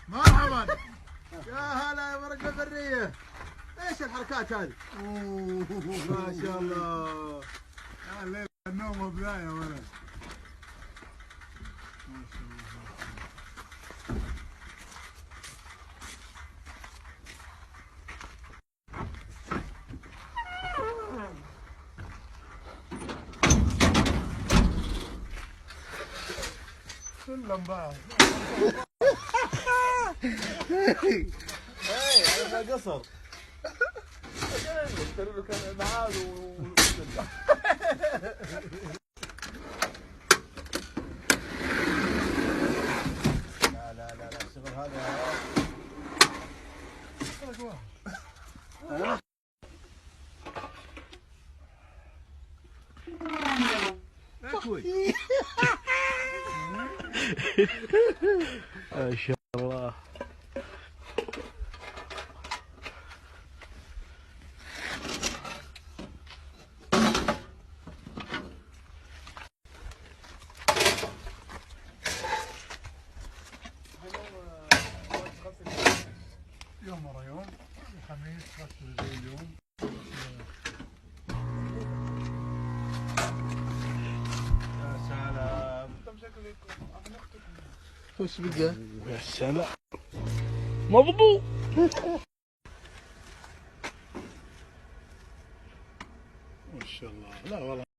مرحبا. يا هلا يا ورقة البرية. ايش الحركات هذه؟ ما شاء الله. الليل النوم بداية يا ولد. ما شاء الله. كلهم بعض. هذا قصر. قالوا له كان معاد لا الشغل هذا اكوي. ما شاء الله. يوم ورا يوم، الخميس غسل زي اليوم. يا سلام. وش بقى؟ يا سلام مضبوط. ما شاء الله. لا والله.